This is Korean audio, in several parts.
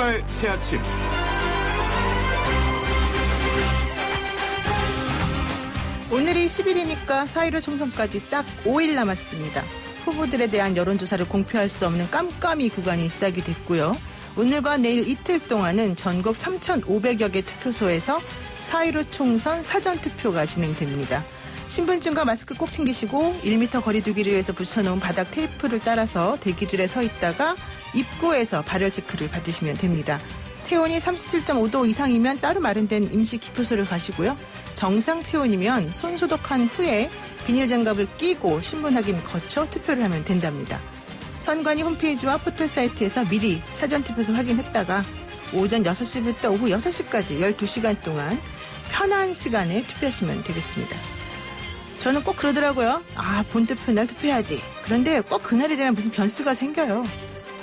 출발 새 아침. 오늘이 10일이니까 4.15 총선까지 딱 5일 남았습니다. 후보들에 대한 여론조사를 공표할 수 없는 깜깜이 구간이 시작이 됐고요. 오늘과 내일 이틀 동안은 전국 3,500여 개 투표소에서 4.15 총선 사전투표가 진행됩니다. 신분증과 마스크 꼭 챙기시고 1m 거리 두기를 위해서 붙여놓은 바닥 테이프를 따라서 대기줄에 서 있다가 입구에서 발열 체크를 받으시면 됩니다. 체온이 37.5도 이상이면 따로 마련된 임시 기표소를 가시고요. 정상 체온이면 손 소독한 후에 비닐 장갑을 끼고 신분 확인 거쳐 투표를 하면 된답니다. 선관위 홈페이지와 포털 사이트에서 미리 사전투표소 확인했다가 오전 6시부터 오후 6시까지 12시간 동안 편한 시간에 투표하시면 되겠습니다. 저는 꼭 그러더라고요. 본투표날 투표해야지. 그런데 꼭 그날이 되면 무슨 변수가 생겨요.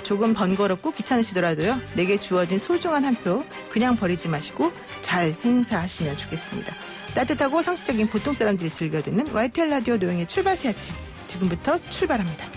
조금 번거롭고 귀찮으시더라도요. 내게 주어진 소중한 한 표 그냥 버리지 마시고 잘 행사하시면 좋겠습니다. 따뜻하고 상식적인 보통 사람들이 즐겨 듣는 YTN 라디오 노영의 출발 새 아침. 지금부터 출발합니다.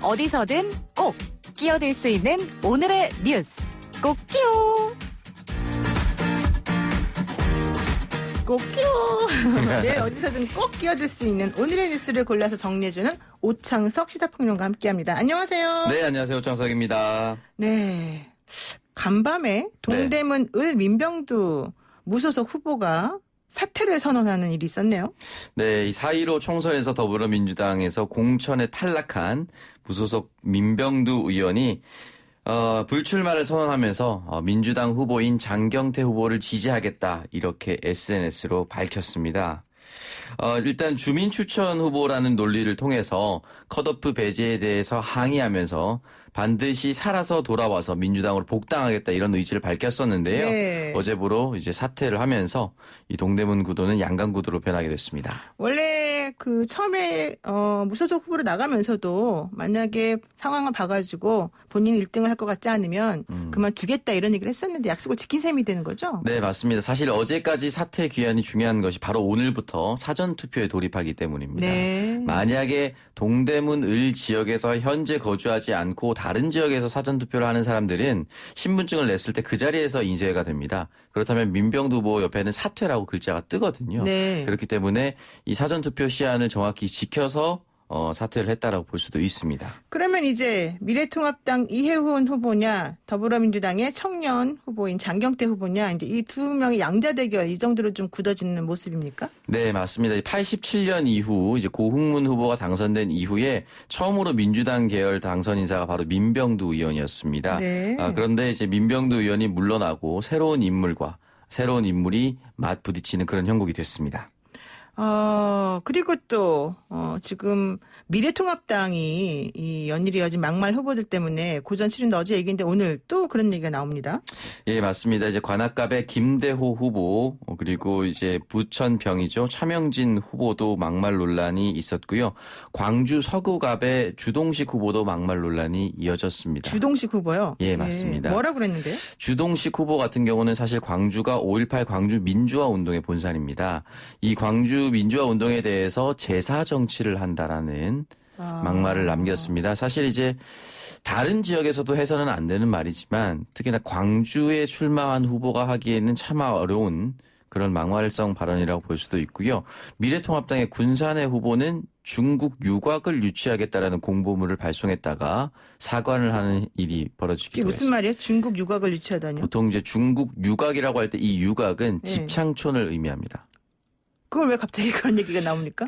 어디서든 꼭 끼어들 수 있는 오늘의 뉴스 꼭 끼워. 꼭 끼워. 네, 어디서든 꼭 끼어들 수 있는 오늘의 뉴스를 골라서 정리해주는 오창석 시사평론가 함께합니다. 안녕하세요. 네, 안녕하세요. 오창석입니다. 네, 간밤에 동대문 을 민병두 무소속 후보가 사퇴를 선언하는 일이 있었네요. 네, 이 4.15 총선에서 더불어민주당에서 공천에 탈락한 무소속 민병두 의원이 불출마를 선언하면서 민주당 후보인 장경태 후보를 지지하겠다 이렇게 SNS로 밝혔습니다. 일단 주민 추천 후보라는 논리를 통해서 컷오프 배제에 대해서 항의하면서 반드시 살아서 돌아와서 민주당으로 복당하겠다 이런 의지를 밝혔었는데요. 네. 어제부로 이제 사퇴를 하면서 이 동대문 구도는 양강 구도로 변하게 됐습니다. 원래 그 처음에 무소속 후보로 나가면서도 만약에 상황을 봐가지고 본인이 1등을 할 것 같지 않으면 그만두겠다 이런 얘기를 했었는데 약속을 지킨 셈이 되는 거죠? 네, 맞습니다. 사실 어제까지 사퇴 기한이 중요한 것이 바로 오늘부터 사전투표에 돌입하기 때문입니다. 네. 만약에 동대문 을 지역에서 현재 거주하지 않고 다른 지역에서 사전투표를 하는 사람들은 신분증을 냈을 때 그 자리에서 인쇄가 됩니다. 그렇다면 민병두 후보 옆에는 사퇴라고 글자가 뜨거든요. 네. 그렇기 때문에 이 사전투표 시한을 정확히 지켜서 사퇴를 했다라고 볼 수도 있습니다. 그러면 이제 미래통합당 이해훈 후보냐 더불어민주당의 청년 후보인 장경태 후보냐 이제 이 두 명의 양자 대결 이 정도로 좀 굳어지는 모습입니까? 네, 맞습니다. 87년 이후 이제 고흥문 후보가 당선된 이후에 처음으로 민주당 계열 당선 인사가 바로 민병두 의원이었습니다. 네. 그런데 이제 민병두 의원이 물러나고 새로운 인물이 맞부딪히는 그런 형국이 됐습니다. 그리고 또, 지금 미래통합당이 이 연일이 이어진 막말 후보들 때문에 고전 치른다 어제 얘기인데 오늘 또 그런 얘기가 나옵니다. 예, 맞습니다. 이제 관악갑의 김대호 후보, 그리고 이제 부천병이죠. 차명진 후보도 막말 논란이 있었고요. 광주 서구갑의 주동식 후보도 막말 논란이 이어졌습니다. 주동식 후보요? 예, 맞습니다. 뭐라고 그랬는데요? 주동식 후보 같은 경우는 사실 광주가 5.18 광주 민주화 운동의 본산입니다. 이 광주 민주화 운동에 대해서 제사 정치를 한다라는 막말을 남겼습니다. 사실 이제 다른 지역에서도 해서는 안 되는 말이지만 특히나 광주에 출마한 후보가 하기에는 참 어려운 그런 막말성 발언이라고 볼 수도 있고요. 미래통합당의 군산의 후보는 중국 유곽을 유치하겠다라는 공보물을 발송했다가 사과를 하는 일이 벌어지기도 이게 무슨 했습니다. 말이에요? 중국 유곽을 유치하다니요? 보통 이제 중국 유곽이라고 할 때 이 유곽은 네. 집창촌을 의미합니다. 그걸 왜 갑자기 그런 얘기가 나옵니까?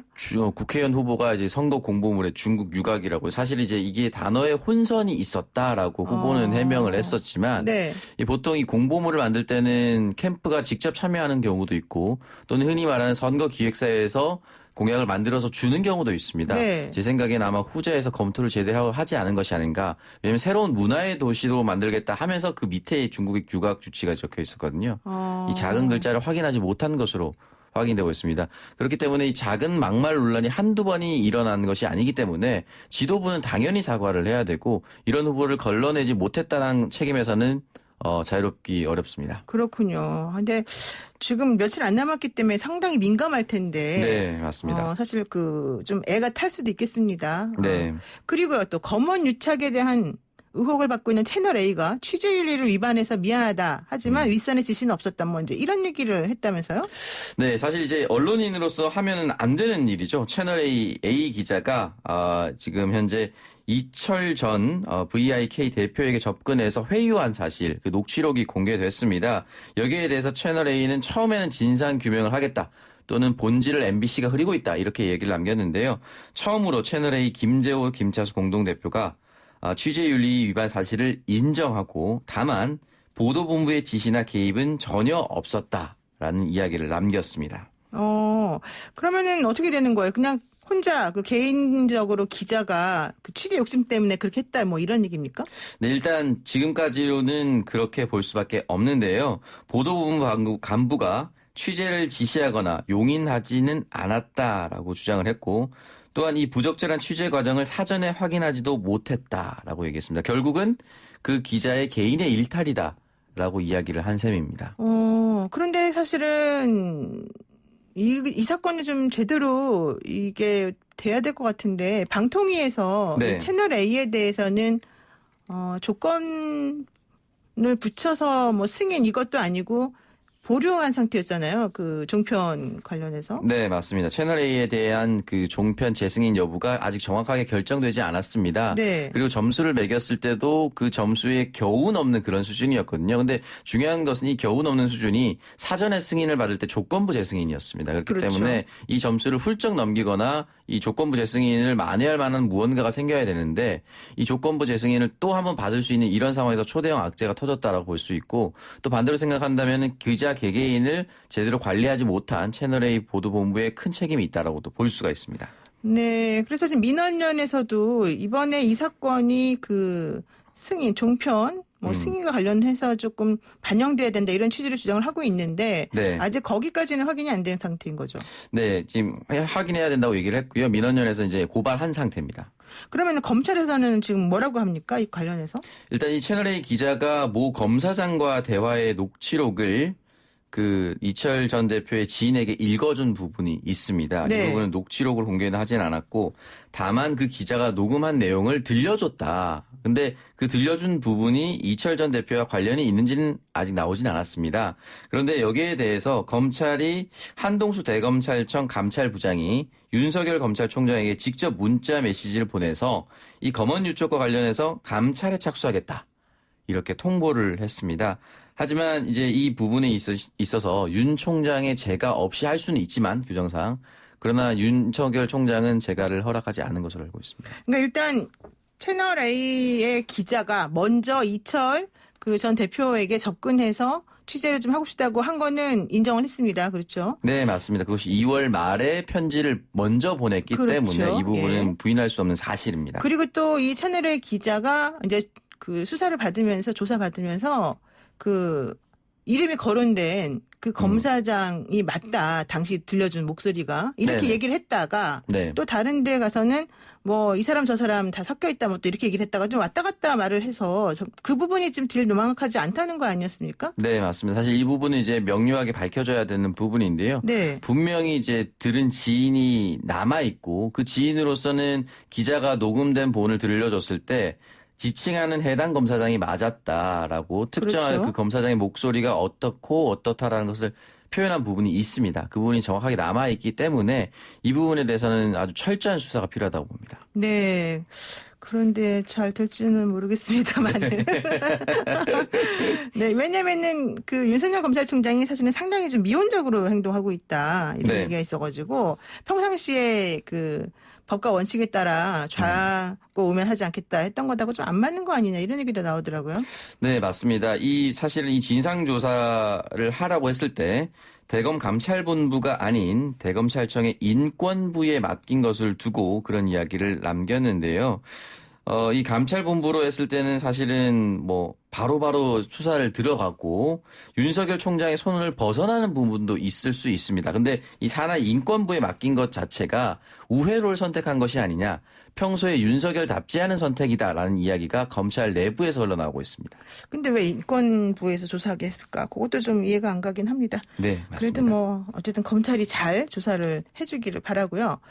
국회의원 후보가 이제 선거 공보물에 중국 유곽이라고 사실 이제 이게 단어에 혼선이 있었다라고 후보는 해명을 했었지만 네. 보통 이 공보물을 만들 때는 캠프가 직접 참여하는 경우도 있고 또는 흔히 말하는 선거 기획사에서 공약을 만들어서 주는 경우도 있습니다. 네. 제 생각에는 아마 후자에서 검토를 제대로 하지 않은 것이 아닌가. 왜냐하면 새로운 문화의 도시로 만들겠다 하면서 그 밑에 중국의 유곽 주치가 적혀 있었거든요. 이 작은 글자를 확인하지 못한 것으로 확인되고 있습니다. 그렇기 때문에 이 작은 막말 논란이 한두 번이 일어난 것이 아니기 때문에 지도부는 당연히 사과를 해야 되고 이런 후보를 걸러내지 못했다는 책임에서는 자유롭기 어렵습니다. 그렇군요. 근데 지금 며칠 안 남았기 때문에 상당히 민감할 텐데. 네, 맞습니다. 사실 좀 애가 탈 수도 있겠습니다. 네. 그리고요, 또 검언 유착에 대한 의혹을 받고 있는 채널A가 취재윤리를 위반해서 미안하다. 하지만 윗선의 지시는 없었다. 뭐 이제 이런 얘기를 했다면서요? 네, 사실 이제 언론인으로서 하면은 안 되는 일이죠. 채널A 기자가 지금 현재 이철 전 VIK 대표에게 접근해서 회유한 사실, 그 녹취록이 공개됐습니다. 여기에 대해서 채널A는 처음에는 진상 규명을 하겠다. 또는 본질을 MBC가 흐리고 있다. 이렇게 얘기를 남겼는데요. 처음으로 채널A 김재호, 김차수 공동대표가 취재윤리 위반 사실을 인정하고 다만 보도본부의 지시나 개입은 전혀 없었다라는 이야기를 남겼습니다. 그러면은 어떻게 되는 거예요? 그냥 혼자 개인적으로 기자가 취재 욕심 때문에 그렇게 했다 뭐 이런 얘기입니까? 네, 일단 지금까지로는 그렇게 볼 수밖에 없는데요. 보도본부 간부가 취재를 지시하거나 용인하지는 않았다라고 주장을 했고 또한 이 부적절한 취재 과정을 사전에 확인하지도 못했다라고 얘기했습니다. 결국은 그 기자의 개인의 일탈이다라고 이야기를 한 셈입니다. 그런데 사실은 이 사건이 좀 제대로 이게 돼야 될 것 같은데 방통위에서 네. 채널 A에 대해서는 조건을 붙여서 뭐 승인 이것도 아니고 보류한 상태였잖아요. 그 종편 관련해서. 네, 맞습니다. 채널A에 대한 그 종편 재승인 여부가 아직 정확하게 결정되지 않았습니다. 네. 그리고 점수를 매겼을 때도 그 점수에 겨우 넘는 그런 수준이었거든요. 근데 중요한 것은 이 겨우 넘는 수준이 사전에 승인을 받을 때 조건부 재승인이었습니다. 그렇기 그렇죠. 때문에 이 점수를 훌쩍 넘기거나 이 조건부 재승인을 만회할 만한 무언가가 생겨야 되는데 이 조건부 재승인을 또 한번 받을 수 있는 이런 상황에서 초대형 악재가 터졌다라고 볼 수 있고 또 반대로 생각한다면 기자 개개인을 제대로 관리하지 못한 채널A 보도본부에 큰 책임이 있다라고도 볼 수가 있습니다. 네, 그래서 지금 민원연에서도 이번에 이 사건이 그 승인, 종편, 승인과 관련해서 조금 반영돼야 된다 이런 취지로 주장을 하고 있는데 네. 아직 거기까지는 확인이 안 된 상태인 거죠. 네, 지금 확인해야 된다고 얘기를 했고요. 민원연에서 이제 고발한 상태입니다. 그러면 검찰에서는 지금 뭐라고 합니까? 이 관련해서? 일단 이 채널A 기자가 모 검사장과 대화의 녹취록을 그 이철 전 대표의 지인에게 읽어준 부분이 있습니다. 네. 이 부분은 녹취록을 공개는 하진 않았고 다만 그 기자가 녹음한 내용을 들려줬다. 근데 그 들려준 부분이 이철 전 대표와 관련이 있는지는 아직 나오진 않았습니다. 그런데 여기에 대해서 검찰이 한동수 대검찰청 감찰부장이 윤석열 검찰총장에게 직접 문자 메시지를 보내서 이 검언 유착과 관련해서 감찰에 착수하겠다. 이렇게 통보를 했습니다. 하지만 이제 이 부분에 있어서 윤 총장의 재가 없이 할 수는 있지만 규정상 그러나 윤석열 총장은 재가를 허락하지 않은 것으로 알고 있습니다. 그러니까 일단 채널 A의 기자가 먼저 이철 그 전 대표에게 접근해서 취재를 좀 하고 싶다고 한 거는 인정을 했습니다. 그렇죠? 네, 맞습니다. 그것이 2월 말에 편지를 먼저 보냈기 그렇죠. 때문에 이 부분은 예. 부인할 수 없는 사실입니다. 그리고 또 이 채널의 기자가 이제 그 수사를 받으면서 조사받으면서 그 이름이 거론된 그 검사장이 맞다. 당시 들려준 목소리가 이렇게 네네. 얘기를 했다가 네. 또 다른 데 가서는 뭐 이 사람 저 사람 다 섞여 있다 뭐 또 이렇게 얘기를 했다가 좀 왔다 갔다 말을 해서 그 부분이 지금 제일 명확하지 않다는 거 아니었습니까? 네, 맞습니다. 사실 이 부분은 이제 명료하게 밝혀져야 되는 부분인데요. 네. 분명히 이제 들은 지인이 남아있고 그 지인으로서는 기자가 녹음된 본을 들려줬을 때 지칭하는 해당 검사장이 맞았다라고 특정하게 그렇죠. 그 검사장의 목소리가 어떻고 어떻다라는 것을 표현한 부분이 있습니다. 그 부분이 정확하게 남아있기 때문에 이 부분에 대해서는 아주 철저한 수사가 필요하다고 봅니다. 네. 그런데 잘 될지는 모르겠습니다만은. 네, 왜냐면은 그 윤석열 검찰총장이 사실은 상당히 좀 미온적으로 행동하고 있다. 이런 네. 얘기가 있어가지고 평상시에 그 법과 원칙에 따라 좌고 우면 하지 않겠다 했던 거다고 좀 안 맞는 거 아니냐 이런 얘기도 나오더라고요. 네, 맞습니다. 사실은 이 진상조사를 하라고 했을 때 대검 감찰본부가 아닌 대검찰청의 인권부에 맡긴 것을 두고 그런 이야기를 남겼는데요. 이 감찰본부로 했을 때는 사실은 뭐 바로바로 수사를 들어가고 윤석열 총장의 손을 벗어나는 부분도 있을 수 있습니다. 근데 이 산하 인권부에 맡긴 것 자체가 우회로를 선택한 것이 아니냐. 평소에 윤석열답지 않은 선택이다라는 이야기가 검찰 내부에서 흘러나오고 있습니다. 근데 왜 인권부에서 조사하게 했을까? 그것도 좀 이해가 안 가긴 합니다. 네, 맞습니다. 그래도 어쨌든 검찰이 잘 조사를 해주기를 바라고요.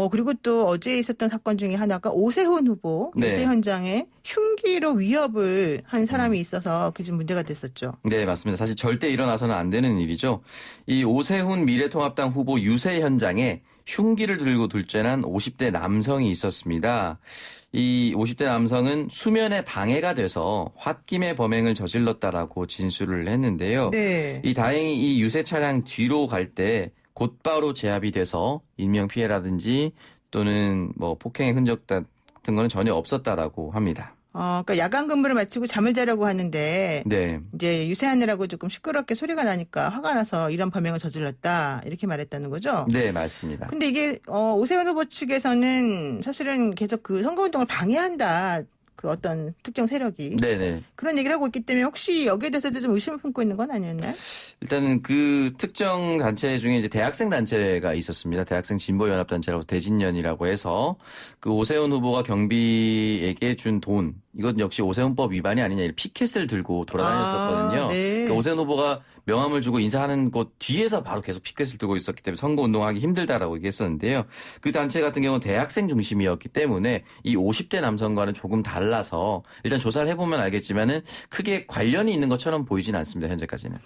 그리고 또 어제 있었던 사건 중에 하나가 오세훈 후보 네. 유세 현장에 흉기로 위협을 한 사람이 있어서 그게 좀 문제가 됐었죠. 네, 맞습니다. 사실 절대 일어나서는 안 되는 일이죠. 이 오세훈 미래통합당 후보 유세 현장에 흉기를 들고 둘째난 50대 남성이 있었습니다. 이 50대 남성은 수면에 방해가 돼서 홧김에 범행을 저질렀다라고 진술을 했는데요. 네. 다행히 이 유세 차량 뒤로 갈 때 곧바로 제압이 돼서 인명 피해라든지 또는 뭐 폭행의 흔적 같은 거는 전혀 없었다라고 합니다. 그러니까 야간 근무를 마치고 잠을 자려고 하는데 네. 이제 유세하느라고 조금 시끄럽게 소리가 나니까 화가 나서 이런 범행을 저질렀다 이렇게 말했다는 거죠. 네, 맞습니다. 근데 이게 오세훈 후보 측에서는 사실은 계속 그 선거운동을 방해한다. 그 어떤 특정 세력이 네네. 그런 얘기를 하고 있기 때문에 혹시 여기에 대해서도 좀 의심을 품고 있는 건 아니었나요? 일단은 그 특정 단체 중에 이제 대학생 단체가 있었습니다. 대학생 진보연합단체라고 대진연이라고 해서 그 오세훈 후보가 경비에게 준 돈, 이건 역시 오세훈법 위반이 아니냐, 피켓을 들고 돌아다녔었거든요. 네. 그러니까 오세훈 후보가 명함을 주고 인사하는 곳 뒤에서 바로 계속 피켓을 들고 있었기 때문에 선거운동하기 힘들다라고 얘기했었는데요. 그 단체 같은 경우는 대학생 중심이었기 때문에 이 50대 남성과는 조금 달라서 일단 조사를 해보면 알겠지만은 크게 관련이 있는 것처럼 보이진 않습니다. 현재까지는.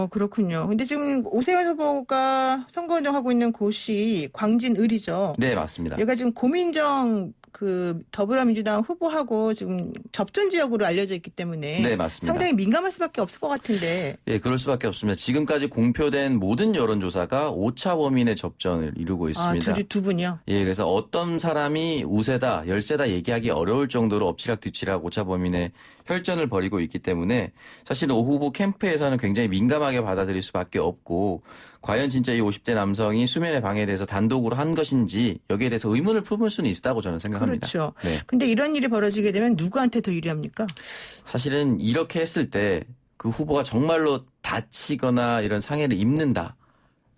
그렇군요. 근데 지금 오세훈 후보가 선거운동하고 있는 곳이 광진을이죠. 네, 맞습니다. 여기가 지금 고민정 그 더불어민주당 후보하고 지금 접전 지역으로 알려져 있기 때문에 네, 맞습니다. 상당히 민감할 수밖에 없을 것 같은데. 예, 그럴 수밖에 없습니다. 지금까지 공표된 모든 여론조사가 오차 범인의 접전을 이루고 있습니다. 두 분이요? 예, 그래서 어떤 사람이 우세다, 열세다 얘기하기 어려울 정도로 엎치락뒤치락 오차 범인의 혈전을 벌이고 있기 때문에 사실은 오 후보 캠프에서는 굉장히 민감하게 받아들일 수밖에 없고 과연 진짜 이 50대 남성이 수면의 방해에 대해서 단독으로 한 것인지 여기에 대해서 의문을 품을 수는 있다고 저는 생각합니다. 그렇죠. 네. 근데 이런 일이 벌어지게 되면 누구한테 더 유리합니까? 사실은 이렇게 했을 때 그 후보가 정말로 다치거나 이런 상해를 입는다.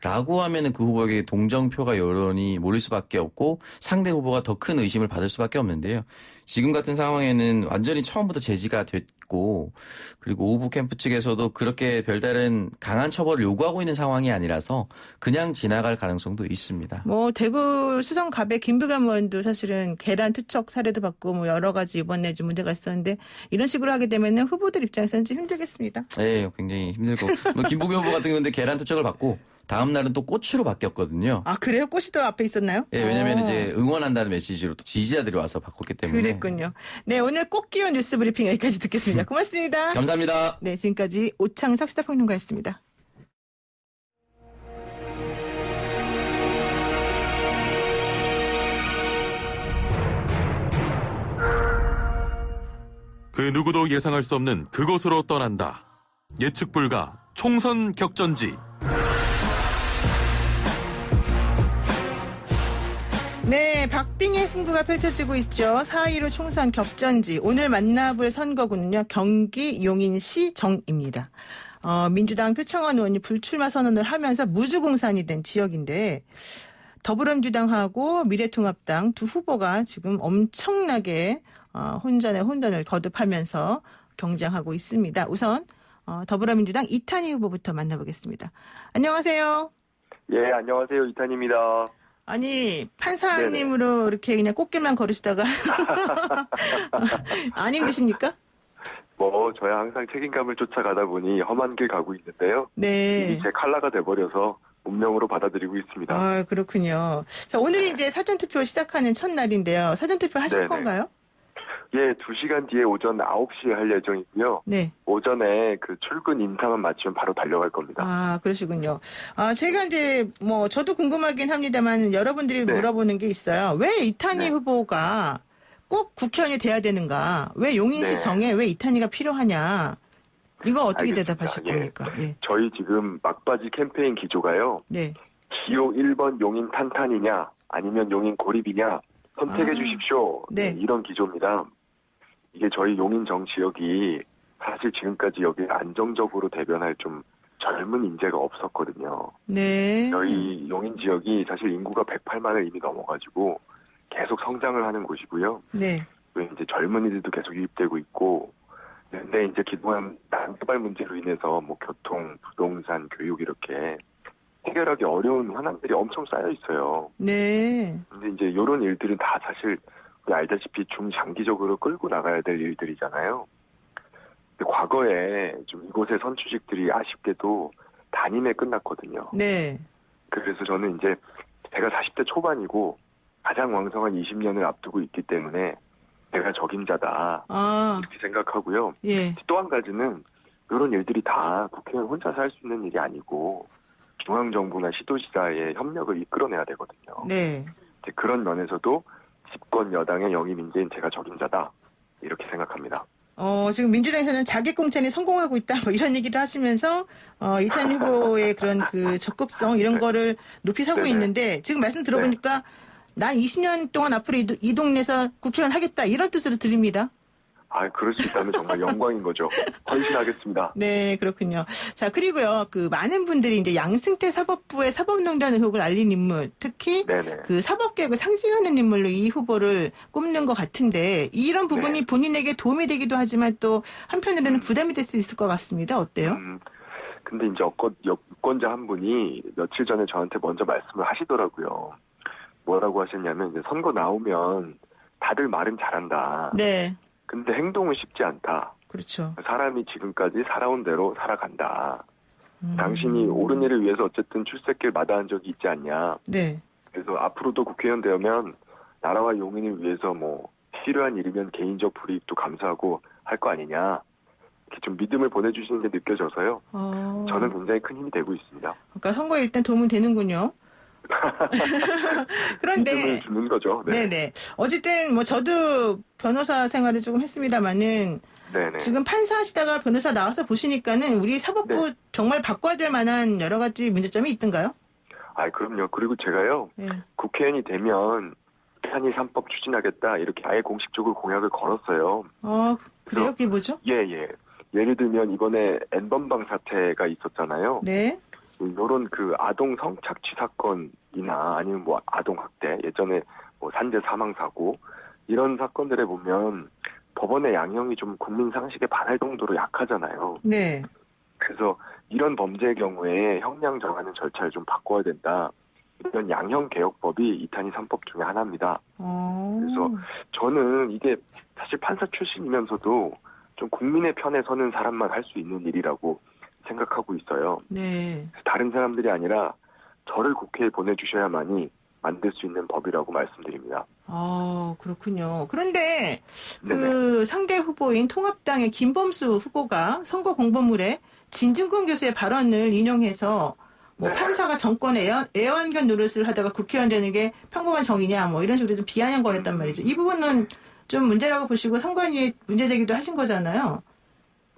라고 하면은 그 후보에게 동정표가 여론이 몰릴 수밖에 없고 상대 후보가 더 큰 의심을 받을 수밖에 없는데요. 지금 같은 상황에는 완전히 처음부터 제지가 됐고 그리고 오후 캠프 측에서도 그렇게 별다른 강한 처벌을 요구하고 있는 상황이 아니라서 그냥 지나갈 가능성도 있습니다. 대구 수성갑의 김부겸 의원도 사실은 계란 투척 사례도 받고 여러 가지 이번에 좀 문제가 있었는데 이런 식으로 하게 되면은 후보들 입장에서는 좀 힘들겠습니다. 네, 굉장히 힘들고 김부겸 후보 같은 경우는 계란 투척을 받고 다음 날은 또 꽃으로 바뀌었거든요. 아, 그래요? 꽃이 더 앞에 있었나요? 네, 왜냐면 이제 응원한다는 메시지로 또 지지자들이 와서 바꿨기 때문에. 그랬군요. 네, 오늘 꽃 끼운 뉴스 브리핑 여기까지 듣겠습니다. 고맙습니다. 감사합니다. 네, 지금까지 오창석 시사평론가였습니다. 그 누구도 예상할 수 없는 그곳으로 떠난다. 예측 불가 총선 격전지. 네, 박빙의 승부가 펼쳐지고 있죠. 4.15 총선 격전지. 오늘 만나볼 선거구는요. 경기 용인시 정입니다. 민주당 표창원 의원이 불출마 선언을 하면서 무주공산이 된 지역인데 더불어민주당하고 미래통합당 두 후보가 지금 엄청나게 혼전에 혼전을 거듭하면서 경쟁하고 있습니다. 우선 더불어민주당 이탄희 후보부터 만나보겠습니다. 안녕하세요. 예, 안녕하세요. 이탄입니다. 아니 판사님으로 이렇게 그냥 꽃길만 걸으시다가 안 힘드십니까? 저야 항상 책임감을 쫓아가다 보니 험한 길 가고 있는데요. 네. 이제 칼라가 돼버려서 운명으로 받아들이고 있습니다. 아, 그렇군요. 자, 오늘이 이제 사전투표 시작하는 첫날인데요. 사전투표 하실 네네. 건가요? 예, 2시간 뒤에 오전 9시에 할 예정이고요. 네. 오전에 그 출근 인사만 마치면 바로 달려갈 겁니다. 아, 그러시군요. 제가 이제 저도 궁금하긴 합니다만 여러분들이 네. 물어보는 게 있어요. 왜 이탄희 네. 후보가 꼭 국회의원이 돼야 되는가? 왜 용인시 네. 정에 왜 이탄희가 필요하냐? 이거 어떻게 알겠습니다. 대답하실 예. 겁니까? 예. 저희 지금 막바지 캠페인 기조가요. 네. 기호 1번 용인 탄탄이냐 아니면 용인 고립이냐 선택해 아, 주십시오. 네. 이런 기조입니다. 이게 저희 용인 정 지역이 사실 지금까지 여기 안정적으로 대변할 좀 젊은 인재가 없었거든요. 네. 저희 용인 지역이 사실 인구가 108만을 이미 넘어가지고 계속 성장을 하는 곳이고요. 네. 또 이제 젊은이들도 계속 유입되고 있고, 근데 이제 그동안 난개발 문제로 인해서 뭐 교통, 부동산, 교육 이렇게 해결하기 어려운 현안들이 엄청 쌓여 있어요. 네. 근데 이제 이런 일들은 다 사실 우리 알다시피 중장기적으로 끌고 나가야 될 일들이잖아요. 근데 과거에 좀 이곳의 선취직들이 아쉽게도 단임에 끝났거든요. 네. 그래서 저는 이제 제가 40대 초반이고 가장 왕성한 20년을 앞두고 있기 때문에 내가 적임자다 아, 이렇게 생각하고요. 예. 또 한 가지는 이런 일들이 다 국회의원 혼자서 할 수 있는 일이 아니고 중앙정부나 시도지사의 협력을 이끌어내야 되거든요. 네. 이제 그런 면에서도 집권 여당의 영입 인재인 제가 적임자다 이렇게 생각합니다. 지금 민주당에서는 자객공천에 성공하고 있다, 뭐 이런 얘기를 하시면서, 이찬희 후보의 그런 그 적극성, 이런 거를 높이 사고 네네. 있는데, 지금 말씀 들어보니까, 난 20년 동안 앞으로 이 동네에서 국회의원 하겠다, 이런 뜻으로 들립니다. 그럴 수 있다면 정말 영광인 거죠. 헌신하겠습니다. 네, 그렇군요. 자, 그리고요, 그 많은 분들이 이제 양승태 사법부의 사법농단 의혹을 알린 인물, 특히 네네. 그 사법개혁을 상징하는 인물로 이 후보를 꼽는 것 같은데, 이런 부분이 네. 본인에게 도움이 되기도 하지만 또 한편으로는 부담이 될 수 있을 것 같습니다. 어때요? 근데 이제 유권자 한 분이 며칠 전에 저한테 먼저 말씀을 하시더라고요. 뭐라고 하셨냐면, 이제 선거 나오면 다들 말은 잘한다. 네, 근데 행동은 쉽지 않다. 그렇죠. 사람이 지금까지 살아온 대로 살아간다. 당신이 옳은 일을 위해서 어쨌든 출세길 마다한 적이 있지 않냐. 네, 그래서 앞으로도 국회의원 되면 나라와 용인을 위해서 뭐 필요한 일이면 개인적 불이익도 감수하고 할 거 아니냐. 이렇게 좀 믿음을 보내주시는 게 느껴져서요. 저는 굉장히 큰 힘이 되고 있습니다. 그러니까 선거에 일단 도움은 되는군요. 그런데 믿음을 주는 거죠. 네. 네네. 어쨌든 뭐 저도 변호사 생활을 조금 했습니다마는 네네. 지금 판사하시다가 변호사 나와서 보시니까는 우리 사법부 네. 정말 바꿔야 될 만한 여러 가지 문제점이 있던가요? 그럼요. 그리고 제가요. 예. 국회의원이 되면 이탄희 3법 추진하겠다 이렇게 아예 공식적으로 공약을 걸었어요. 그래요? 그게 뭐죠? 예. 예를 들면 이번에 N번방 사태가 있었잖아요. 네. 이런 그 아동 성착취 사건이나 아니면 뭐 아동 학대, 예전에 뭐 산재 사망 사고 이런 사건들에 보면 법원의 양형이 좀 국민 상식에 반할 정도로 약하잖아요. 네. 그래서 이런 범죄의 경우에 형량 정하는 절차를 좀 바꿔야 된다. 이런 양형 개혁법이 이탄희 3법 중에 하나입니다. 그래서 저는 이게 사실 판사 출신이면서도 좀 국민의 편에 서는 사람만 할 수 있는 일이라고 생각하고 있어요. 네. 다른 사람들이 아니라 저를 국회에 보내주셔야만이 만들 수 있는 법이라고 말씀드립니다. 그렇군요. 그런데 네네. 그 상대 후보인 통합당의 김범수 후보가 선거 공보물에 진중권 교수의 발언을 인용해서 뭐 네. 판사가 정권의 애완견 노릇을 하다가 국회의원 되는 게 평범한 정의냐 뭐 이런 식으로 좀 비아냥거렸단 말이죠. 이 부분은 좀 문제라고 보시고 선관위에 문제 제기도 하신 거잖아요.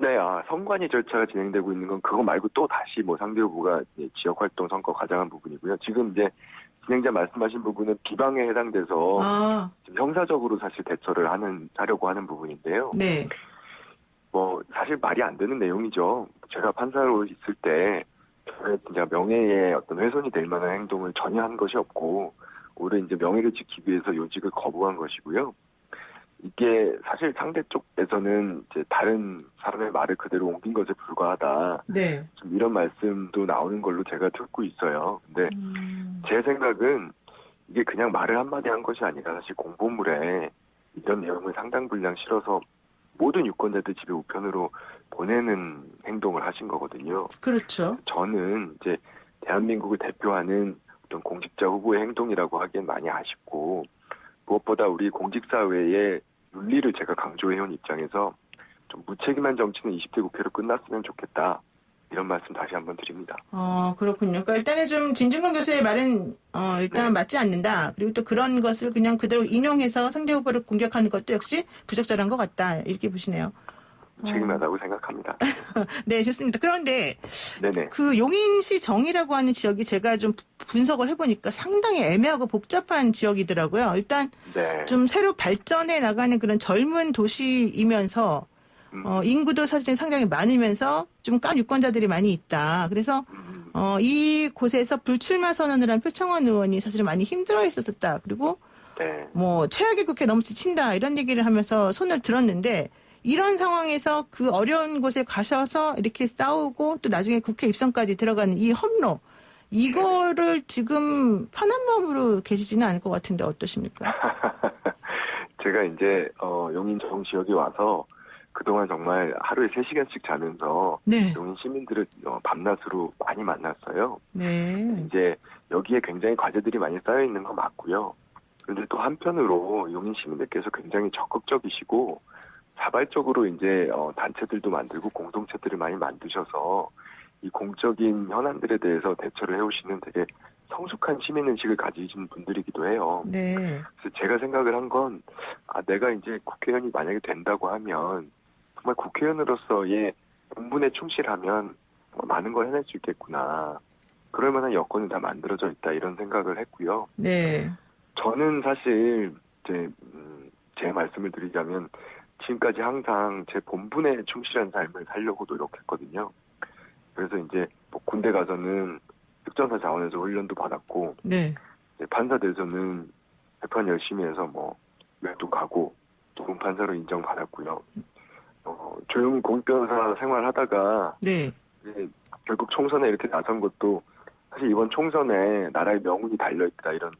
네, 선관위 절차가 진행되고 있는 건 그거 말고 또 다시 뭐 상대 후보가 지역활동 선거 과장한 부분이고요. 지금 이제 진행자 말씀하신 부분은 비방에 해당돼서 지금 형사적으로 사실 대처를 하려고 하는 부분인데요. 네. 뭐 사실 말이 안 되는 내용이죠. 제가 판사로 있을 때 저의 진짜 명예에 어떤 훼손이 될 만한 행동을 전혀 한 것이 없고 오히려 이제 명예를 지키기 위해서 요직을 거부한 것이고요. 이게 사실 상대 쪽에서는 이제 다른 사람의 말을 그대로 옮긴 것에 불과하다. 네. 좀 이런 말씀도 나오는 걸로 제가 듣고 있어요. 근데 제 생각은 이게 그냥 말을 한마디 한 것이 아니라 사실 공보물에 이런 내용을 상당 분량 실어서 모든 유권자들 집에 우편으로 보내는 행동을 하신 거거든요. 그렇죠. 저는 이제 대한민국을 대표하는 어떤 공직자 후보의 행동이라고 하기엔 많이 아쉽고 무엇보다 우리 공직사회의 윤리를 제가 강조해온 입장에서 좀 무책임한 정치는 20대 국회로 끝났으면 좋겠다. 이런 말씀 다시 한번 드립니다. 그렇군요. 그러니까 일단은 좀 진중권 교수의 말은 일단 네. 맞지 않는다. 그리고 또 그런 것을 그냥 그대로 인용해서 상대 후보를 공격하는 것도 역시 부적절한 것 같다. 이렇게 보시네요. 책임나다고 생각합니다. 네, 좋습니다. 그런데 네네. 그 용인시 정이라고 하는 지역이 제가 좀 분석을 해보니까 상당히 애매하고 복잡한 지역이더라고요. 일단 네. 좀 새로 발전해 나가는 그런 젊은 도시이면서 인구도 사실 상당히 많으면서 좀 깐 유권자들이 많이 있다. 그래서 이 곳에서 불출마 선언을 한 표창원 의원이 사실 많이 힘들어 했었다. 그리고 네. 뭐 최악의 국회 너무 지친다 이런 얘기를 하면서 손을 들었는데 이런 상황에서 그 어려운 곳에 가셔서 이렇게 싸우고 또 나중에 국회 입성까지 들어가는 이 험로 이거를 지금 편한 마음으로 계시지는 않을 것 같은데 어떠십니까? 제가 이제 용인 정 지역에 와서 그동안 정말 하루에 3시간씩 자면서 네. 용인 시민들을 밤낮으로 많이 만났어요. 네. 이제 여기에 굉장히 과제들이 많이 쌓여 있는 건 맞고요. 그런데 또 한편으로 용인 시민들께서 굉장히 적극적이시고 자발적으로 이제 단체들도 만들고 공동체들을 많이 만드셔서 이 공적인 현안들에 대해서 대처를 해오시는 되게 성숙한 시민의식을 가지신 분들이기도 해요. 네. 그래서 제가 생각을 한 건, 내가 이제 국회의원이 만약에 된다고 하면, 정말 국회의원으로서의 본분에 충실하면 많은 걸 해낼 수 있겠구나. 그럴 만한 여건이 다 만들어져 있다, 이런 생각을 했고요. 네. 저는 사실, 제 말씀을 드리자면, 지금까지 항상 제 본분에 충실한 삶을 살려고 노력했거든요. 그래서 이제 뭐 군대 가서는 특전사 자원에서 훈련도 받았고, 네. 판사 돼서는 재판 열심히 해서 뭐 외도 가고 좋은 판사로 인정받았고요. 조용히 공익변호사 생활하다가 네. 이제 결국 총선에 이렇게 나선 것도 사실 이번 총선에 나라의 명운이 달려있다 이런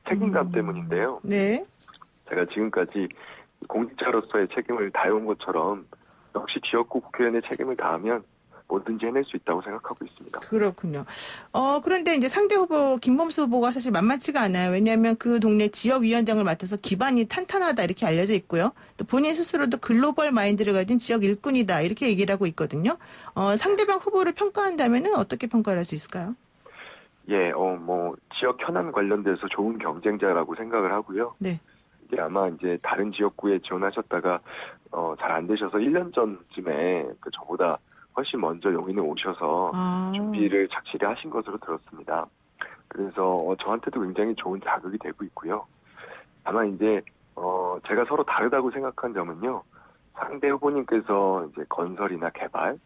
책임감 때문인데요. 네. 제가 지금까지 공직자로서의 책임을 다해온 것처럼 역시 지역구 국회의원의 책임을 다하면 뭐든지 해낼 수 있다고 생각하고 있습니다. 그렇군요. 그런데 이제 상대 후보 김범수 후보가 사실 만만치가 않아요. 왜냐하면 그 동네 지역위원장을 맡아서 기반이 탄탄하다 이렇게 알려져 있고요. 또 본인 스스로도 글로벌 마인드를 가진 지역 일꾼이다 이렇게 얘기를 하고 있거든요. 상대방 후보를 평가한다면은 어떻게 평가를 할 수 있을까요? 예, 뭐 지역 현안 관련돼서 좋은 경쟁자라고 생각을 하고요. 네. 이게 아마 이제 다른 지역구에 지원하셨다가 잘 안 되셔서 1년 전쯤에 저보다 훨씬 먼저 용인에 오셔서 준비를 착실히 하신 것으로 들었습니다. 그래서 저한테도 굉장히 좋은 자극이 되고 있고요. 다만 이제 제가 서로 다르다고 생각한 점은요. 상대 후보님께서 이제 건설이나 개발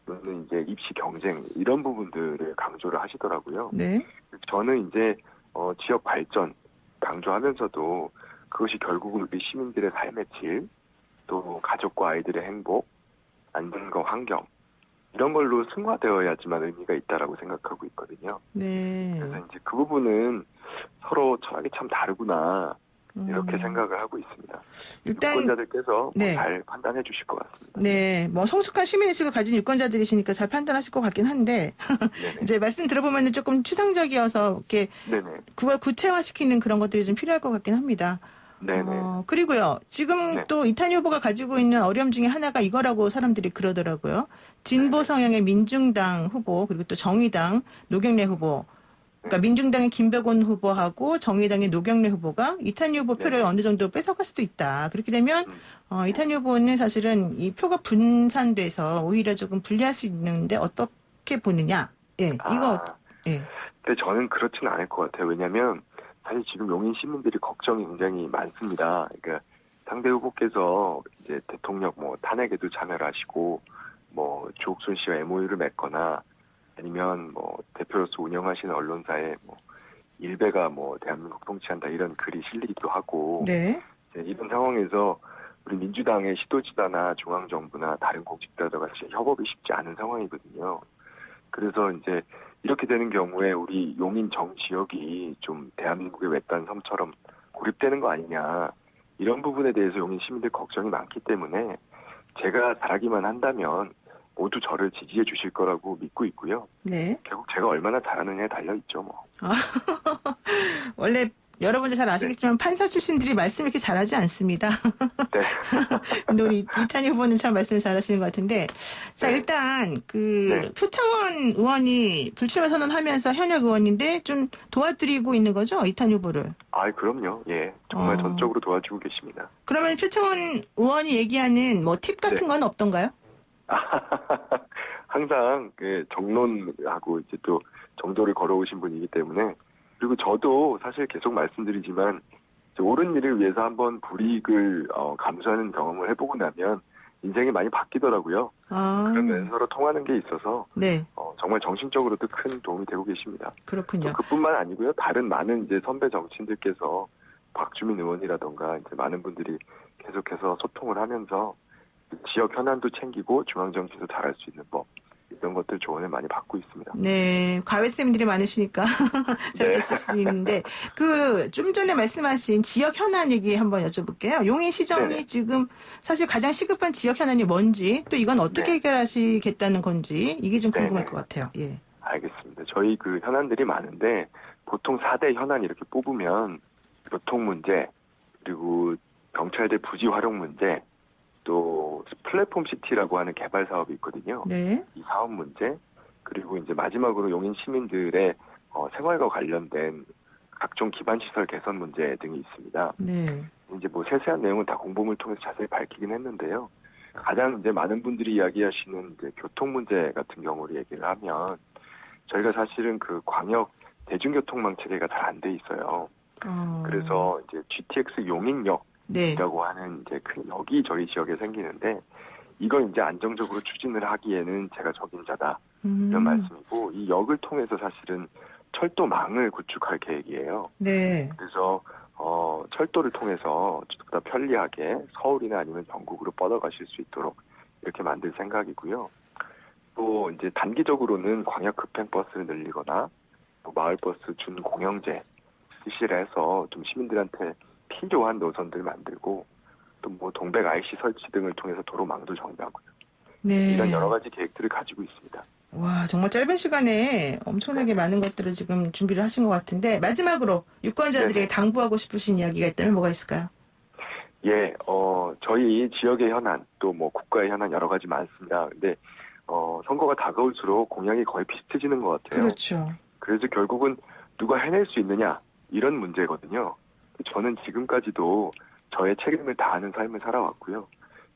또는 이제 입시 경쟁 이런 부분들을 강조를 하시더라고요. 네. 저는 이제 지역 발전 강조하면서도 그것이 결국은 우리 시민들의 삶의 질, 또 가족과 아이들의 행복, 안전과 환경 이런 걸로 승화되어야지만 의미가 있다라고 생각하고 있거든요. 네. 그래서 이제 그 부분은 서로 철학이 참 다르구나 이렇게 생각을 하고 있습니다. 일단 유권자들께서 네. 잘 판단해 주실 것 같습니다. 네, 뭐 성숙한 시민의식을 가진 유권자들이시니까 잘 판단하실 것 같긴 한데 이제 말씀 들어보면 조금 추상적이어서 이렇게 네네. 그걸 구체화시키는 그런 것들이 좀 필요할 것 같긴 합니다. 네네. 그리고요, 지금 네. 또 이탄희 후보가 가지고 있는 어려움 중에 하나가 이거라고 사람들이 그러더라고요. 진보 성향의 민중당 후보, 그리고 또 정의당 노경래 후보. 그러니까 민중당의 김백원 후보하고 정의당의 노경래 후보가 이탄희 후보 표를 어느 정도 뺏어갈 수도 있다. 그렇게 되면 이탄희 후보는 사실은 이 표가 분산돼서 오히려 조금 불리할 수 있는데 어떻게 보느냐? 예, 이거 예. 근데 저는 그렇지는 않을 것 같아요. 왜냐하면 사실 지금 용인 시민들이 걱정이 굉장히 많습니다. 그러니까 상대 후보께서 이제 대통령 탄핵에도 참여를 하시고 조옥순 씨와 MOU를 맺거나 아니면 대표로서 운영하시는 언론사에 일베가 대한민국 통치한다 이런 글이 실리기도 하고 네. 이런 상황에서 우리 민주당의 시도지사나 중앙정부나 다른 공직자들과 같이 협업이 쉽지 않은 상황이거든요. 그래서 이제 이렇게 되는 경우에 우리 용인 정 지역이 좀 대한민국의 외딴 섬처럼 고립되는 거 아니냐 이런 부분에 대해서 용인 시민들 걱정이 많기 때문에 제가 잘하기만 한다면 모두 저를 지지해 주실 거라고 믿고 있고요. 네. 결국 제가 얼마나 잘하느냐에 달려있죠 뭐. 원래 여러분들 잘 아시겠지만 판사 출신들이 말씀을 이렇게 잘하지 않습니다. 네. 근데 우리 이탄희 후보는 참 말씀을 잘하시는 것 같은데, 자 일단 표창원 의원이 불출마 선언하면서 현역 의원인데 좀 도와드리고 있는 거죠, 이탄희 후보를? 그럼요. 예, 정말 전적으로 도와주고 계십니다. 그러면 표창원 의원이 얘기하는 팁 같은 건 없던가요? 항상 정론하고 이제 또 정도를 걸어오신 분이기 때문에. 그리고 저도 사실 계속 말씀드리지만 옳은 일을 위해서 한번 불이익을 감수하는 경험을 해보고 나면 인생이 많이 바뀌더라고요. 아, 그러면 서로 통하는 게 있어서 네, 정말 정신적으로도 큰 도움이 되고 계십니다. 그렇군요. 또 그뿐만 아니고요. 다른 많은 이제 선배 정치인들께서 박주민 의원이라던가 이제 많은 분들이 계속해서 소통을 하면서 지역 현안도 챙기고 중앙 정치도 잘할 수 있는 법 이런 것들 조언을 많이 받고 있습니다. 네, 과외쌤들이 많으시니까 잘 네. 되실 수 있는데, 좀 전에 말씀하신 지역 현안 얘기 한번 여쭤볼게요. 용인시정이 네네. 지금 사실 가장 시급한 지역 현안이 뭔지, 또 이건 어떻게 네. 해결하시겠다는 건지, 이게 좀 궁금할 네네. 것 같아요. 예. 알겠습니다. 저희 그 현안들이 많은데 보통 4대 현안 이렇게 뽑으면 교통 문제, 그리고 경찰대 부지 활용 문제, 또 플랫폼 시티라고 하는 개발 사업이 있거든요. 네. 이 사업 문제, 그리고 이제 마지막으로 용인 시민들의 생활과 관련된 각종 기반 시설 개선 문제 등이 있습니다. 네. 이제 뭐 세세한 내용은 다 공보문을 통해서 자세히 밝히긴 했는데요. 가장 이제 많은 분들이 이야기하시는 이제 교통 문제 같은 경우를 얘기를 하면 저희가 사실은 그 광역 대중교통망 체계가 잘 안 돼 있어요. 그래서 이제 GTX 용인역 네. 이라고 하는 이제 큰 역이 저희 지역에 생기는데 이걸 이제 안정적으로 추진을 하기에는 제가 적임자다 이런 말씀이고 이 역을 통해서 사실은 철도망을 구축할 계획이에요. 네. 그래서 철도를 통해서 보다 편리하게 서울이나 아니면 전국으로 뻗어가실 수 있도록 이렇게 만들 생각이고요. 또 이제 단기적으로는 광역 급행버스를 늘리거나 또 마을버스 준공영제 실시해서 좀 시민들한테 필요한 노선들 만들고 또 뭐 동백 IC 설치 등을 통해서 도로망도 정비하고요. 네. 이런 여러 가지 계획들을 가지고 있습니다. 와, 정말 짧은 시간에 엄청나게 많은 것들을 지금 준비를 하신 것 같은데, 마지막으로 유권자들에게 네네. 당부하고 싶으신 이야기가 있다면 뭐가 있을까요? 예, 저희 지역의 현안 또 뭐 국가의 현안 여러 가지 많습니다. 근데 선거가 다가올수록 공약이 거의 비슷해지는 것 같아요. 그렇죠. 그래서 결국은 누가 해낼 수 있느냐 이런 문제거든요. 저는 지금까지도 저의 책임을 다하는 삶을 살아왔고요.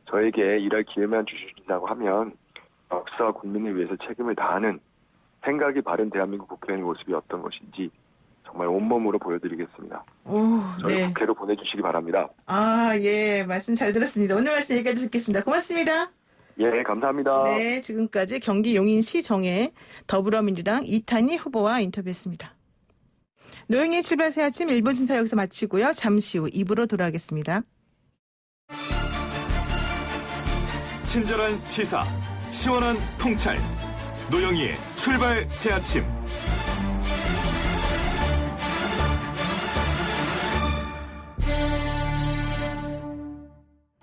저에게 일할 기회만 주신다고 하면 역사와 국민을 위해서 책임을 다하는 생각이 바른 대한민국 국회의원의 모습이 어떤 것인지 정말 온몸으로 보여드리겠습니다. 오, 저희 네. 국회로 보내주시기 바랍니다. 아, 예. 말씀 잘 들었습니다. 오늘 말씀 여기까지 듣겠습니다. 고맙습니다. 예, 감사합니다. 네, 지금까지 경기 용인시정의 더불어민주당 이탄희 후보와 인터뷰했습니다. 노영의 출발 새 아침 1분 순서 여기서 마치고요. 잠시 후 2부로 돌아가겠습니다. 친절한 시사, 시원한 통찰. 노영희의 출발 새 아침.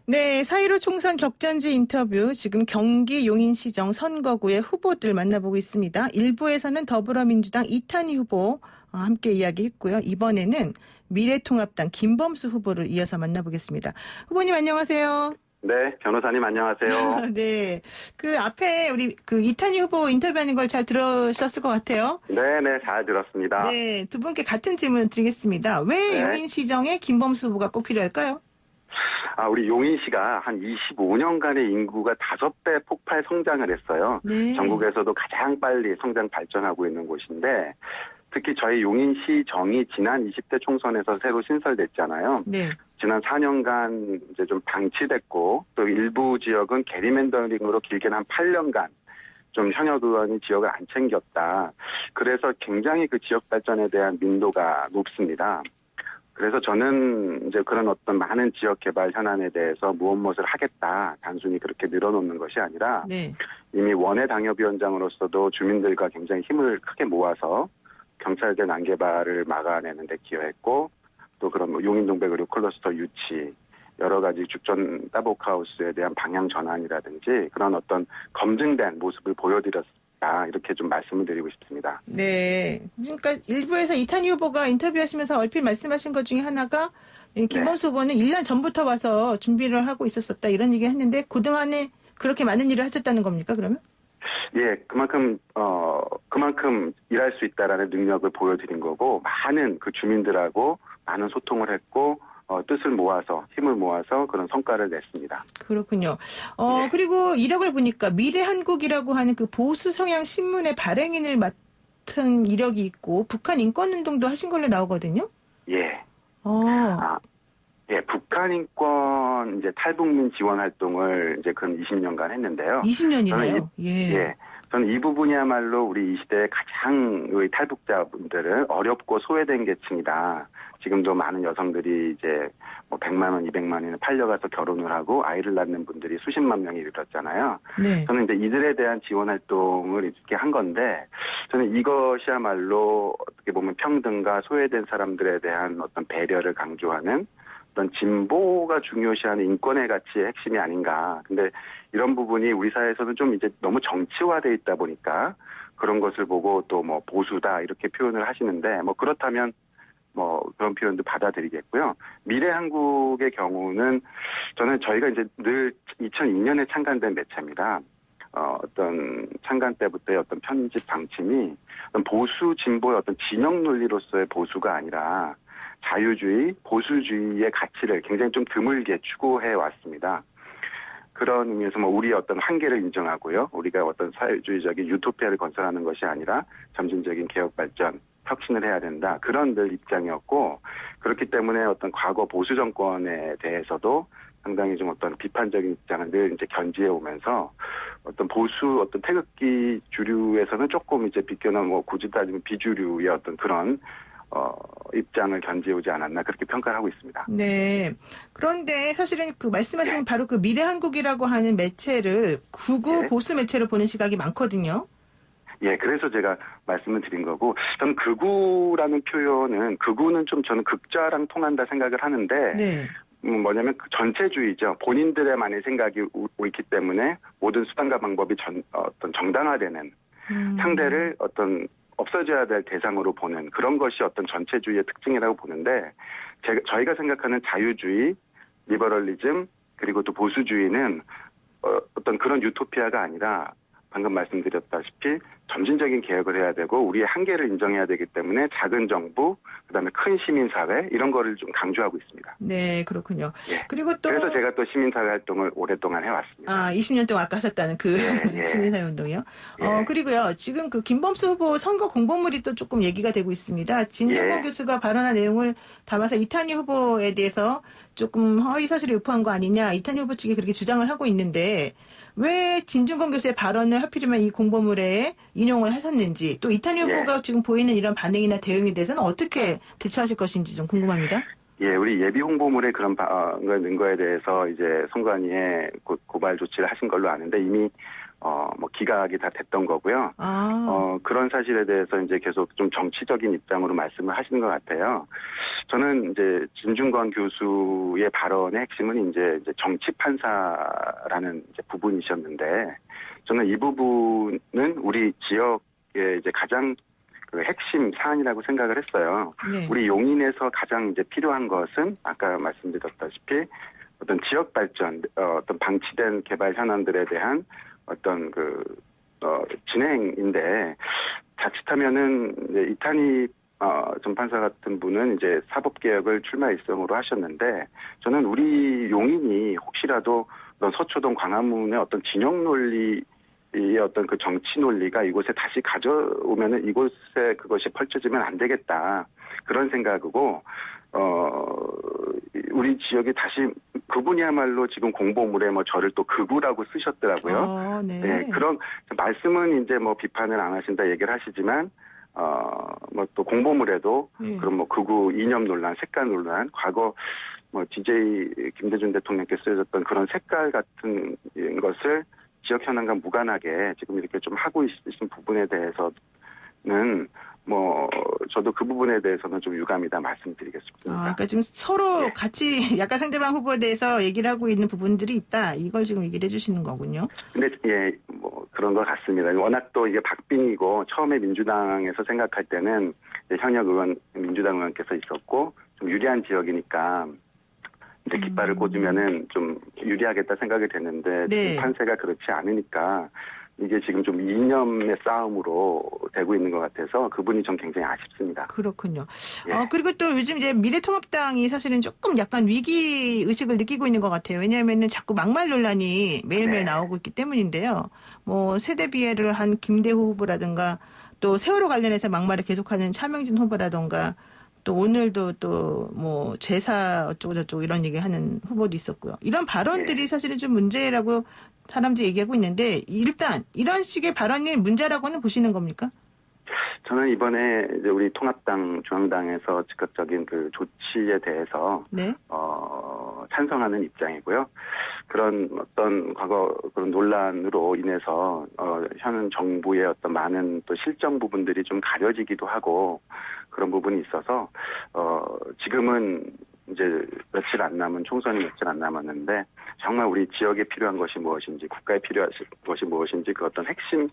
네, 4.15 총선 격전지 인터뷰 지금 경기 용인시정 선거구의 후보들 만나보고 있습니다. 1부에서는 더불어민주당 이탄희 후보 함께 이야기했고요. 이번에는 미래통합당 김범수 후보를 이어서 만나보겠습니다. 후보님 안녕하세요. 네, 변호사님 안녕하세요. 네, 그 앞에 우리 그 이탄희 후보 인터뷰하는 걸 잘 들으셨을 것 같아요. 네, 잘 들었습니다. 네, 두 분께 같은 질문 드리겠습니다. 왜 네. 용인시정에 김범수 후보가 꼭 필요할까요? 우리 용인시가 한 25년간의 인구가 5배 폭발 성장을 했어요. 네. 전국에서도 가장 빨리 성장 발전하고 있는 곳인데 특히 저희 용인시정이 지난 20대 총선에서 새로 신설됐잖아요. 네. 지난 4년간 이제 좀 방치됐고 또 일부 지역은 게리맨더링으로 길게는 한 8년간 좀 현역 의원이 지역을 안 챙겼다. 그래서 굉장히 그 지역 발전에 대한 민도가 높습니다. 그래서 저는 이제 그런 어떤 많은 지역 개발 현안에 대해서 무엇을 하겠다. 단순히 그렇게 늘어놓는 것이 아니라 네. 이미 원외 당협위원장으로서도 주민들과 굉장히 힘을 크게 모아서 경찰대 난개발을 막아내는 데 기여했고 또 그런 뭐 용인동백 의료 클러스터 유치 여러 가지 죽전 따복하우스에 대한 방향 전환이라든지 그런 어떤 검증된 모습을 보여드렸다. 이렇게 좀 말씀을 드리고 싶습니다. 네. 그러니까 일부에서 이탄희 후보가 인터뷰하시면서 얼핏 말씀하신 것 중에 하나가 이 김범수 후보는 1년 전부터 와서 준비를 하고 있었다 이런 얘기 했는데 그동안에 그렇게 많은 일을 하셨다는 겁니까 그러면? 예, 그만큼 일할 수 있다라는 능력을 보여드린 거고 많은 그 주민들하고 많은 소통을 했고 뜻을 모아서 힘을 모아서 그런 성과를 냈습니다. 그렇군요. 네. 그리고 이력을 보니까 미래한국이라고 하는 그 보수 성향 신문의 발행인을 맡은 이력이 있고 북한 인권운동도 하신 걸로 나오거든요. 예. 어. 예, 북한 인권 매번 이제 탈북민 지원 활동을 이제 근 20년간 했는데요. 20년이네요. 예. 저는 이 부분이야말로 우리 이 시대의 가장 탈북자분들은 어렵고 소외된 계층이다. 지금도 많은 여성들이 이제 뭐 100만 원, 200만 원에 팔려가서 결혼을 하고 아이를 낳는 분들이 수십만 명이 이르렀잖아요. 네. 저는 이제 이들에 대한 지원 활동을 이렇게 한 건데, 저는 이것이야말로 어떻게 보면 평등과 소외된 사람들에 대한 어떤 배려를 강조하는 어떤 진보가 중요시하는 인권의 가치의 핵심이 아닌가. 근데 이런 부분이 우리 사회에서는 좀 이제 너무 정치화돼 있다 보니까 그런 것을 보고 또 뭐 보수다 이렇게 표현을 하시는데, 뭐 그렇다면 뭐 그런 표현도 받아들이겠고요. 미래 한국의 경우는 저는 저희가 이제 늘 2002년에 창간된 매체입니다. 어떤 창간 때부터의 어떤 편집 방침이 어떤 보수 진보의 어떤 진영 논리로서의 보수가 아니라 자유주의, 보수주의의 가치를 굉장히 좀 드물게 추구해 왔습니다. 그런 의미에서 뭐 우리의 어떤 한계를 인정하고요. 우리가 어떤 사회주의적인 유토피아를 건설하는 것이 아니라 점진적인 개혁 발전, 혁신을 해야 된다. 그런 늘 입장이었고, 그렇기 때문에 어떤 과거 보수 정권에 대해서도 상당히 좀 어떤 비판적인 입장을 늘 이제 견지해 오면서 어떤 보수 어떤 태극기 주류에서는 조금 이제 비껴난 뭐 굳이 따지면 비주류의 어떤 그런 입장을 견지해오지 않았나 그렇게 평가를 하고 있습니다. 네. 그런데 사실은 그 말씀하신 바로 그 미래한국이라고 하는 매체를 극우 보수 매체로 보는 시각이 많거든요. 예, 그래서 제가 말씀을 드린 거고, 저는 극우라는 표현은, 극우는 좀 저는 극좌랑 통한다 생각을 하는데, 네. 뭐냐면 그 전체주의죠. 본인들의만의 생각이 있기 때문에 모든 수단과 방법이 어떤 정당화되는 상대를 어떤 없어져야 될 대상으로 보는 그런 것이 어떤 전체주의의 특징이라고 보는데, 저희가 생각하는 자유주의, 리버럴리즘, 그리고 또 보수주의는 어떤 그런 유토피아가 아니라 방금 말씀드렸다시피 점진적인 개혁을 해야 되고 우리의 한계를 인정해야 되기 때문에 작은 정부, 그다음에 큰 시민사회 이런 거를 좀 강조하고 있습니다. 네, 그렇군요. 예. 그리고 또 그래서 제가 또 시민사회 활동을 오랫동안 해왔습니다. 20년 동안 아까 하셨다는 그 예. 시민사회 운동이요. 예. 그리고요, 지금 그 김범수 후보 선거 공보물이 또 조금 얘기가 되고 있습니다. 진중권 교수가 발언한 내용을 담아서 이탄희 후보에 대해서 조금 허위 사실을 유포한 거 아니냐, 이탄희 후보 측이 그렇게 주장을 하고 있는데, 왜 진중권 교수의 발언을 하필이면 이 공보물에 인용을 하셨는지, 또 이탄희 후보가 지금 보이는 이런 반응이나 대응에 대해서는 어떻게 대처하실 것인지 좀 궁금합니다. 예, 우리 예비 홍보물에 그런 걸 넣은 거에 대해서 이제 선관위에 고발 조치를 하신 걸로 아는데 이미 뭐 기각이 다 됐던 거고요. 그런 사실에 대해서 이제 계속 좀 정치적인 입장으로 말씀을 하시는 것 같아요. 저는 이제 진중권 교수의 발언의 핵심은 이제 정치 판사라는 이제 부분이셨는데, 저는 이 부분은 우리 지역의 이제 가장 그 핵심 사안이라고 생각을 했어요. 네. 우리 용인에서 가장 이제 필요한 것은 아까 말씀드렸다시피 어떤 지역 발전, 어떤 방치된 개발 현안들에 대한 어떤 진행인데, 자칫하면은 이제 이탄희 전 판사 같은 분은 이제 사법개혁을 출마 일성으로 하셨는데, 저는 우리 용인이 혹시라도 서초동 광화문의 어떤 진영 논리의 어떤 그 정치 논리가 이곳에 다시 가져오면은 이곳에 그것이 펼쳐지면 안 되겠다. 그런 생각이고, 우리 지역이 다시 그분이야말로 지금 공보물에 뭐 저를 또 극우라고 쓰셨더라고요. 네. 네, 그런 말씀은 이제 뭐 비판을 안 하신다 얘기를 하시지만, 뭐 또 공보물에도 그런 뭐 극우 이념 논란, 색깔 논란, 과거 뭐 DJ 김대중 대통령께서 쓰여졌던 그런 색깔 같은 것을 지역 현안과 무관하게 지금 이렇게 좀 하고 있으신 부분에 대해서는 뭐 저도 그 부분에 대해서는 좀 유감이다 말씀드리겠습니다. 그러니까 지금 서로 같이 약간 상대방 후보에 대해서 얘기를 하고 있는 부분들이 있다. 이걸 지금 얘기를 해주시는 거군요. 근데 예, 뭐 그런 것 같습니다. 워낙 또 이게 박빙이고 처음에 민주당에서 생각할 때는 현역 의원 민주당 의원께서 있었고 좀 유리한 지역이니까 이제 깃발을 꽂으면은 좀 유리하겠다 생각이 됐는데 지금 판세가 그렇지 않으니까 이게 지금 좀 이념의 싸움으로 되고 있는 것 같아서 그분이 좀 굉장히 아쉽습니다. 그렇군요. 예. 그리고 또 요즘 이제 미래통합당이 사실은 조금 약간 위기 의식을 느끼고 있는 것 같아요. 왜냐하면은 자꾸 막말 논란이 매일매일 나오고 있기 때문인데요. 뭐 세대 비애를 한 김대후 후보라든가 또 세월호 관련해서 막말을 계속하는 차명진 후보라든가 또 오늘도 또 뭐 제사 어쩌고 저쩌고 이런 얘기하는 후보도 있었고요. 이런 발언들이 사실은 좀 문제라고 사람들이 얘기하고 있는데 일단 이런 식의 발언이 문제라고는 보시는 겁니까? 저는 이번에 이제 우리 통합당 중앙당에서 즉각적인 그 조치에 대해서 네. 찬성하는 입장이고요. 그런 어떤 과거 그런 논란으로 인해서 현 정부의 어떤 많은 또 실정 부분들이 좀 가려지기도 하고 그런 부분이 있어서 지금은 이제 며칠 안 남은 총선이 며칠 안 남았는데 정말 우리 지역에 필요한 것이 무엇인지 국가에 필요한 것이 무엇인지 그 어떤 핵심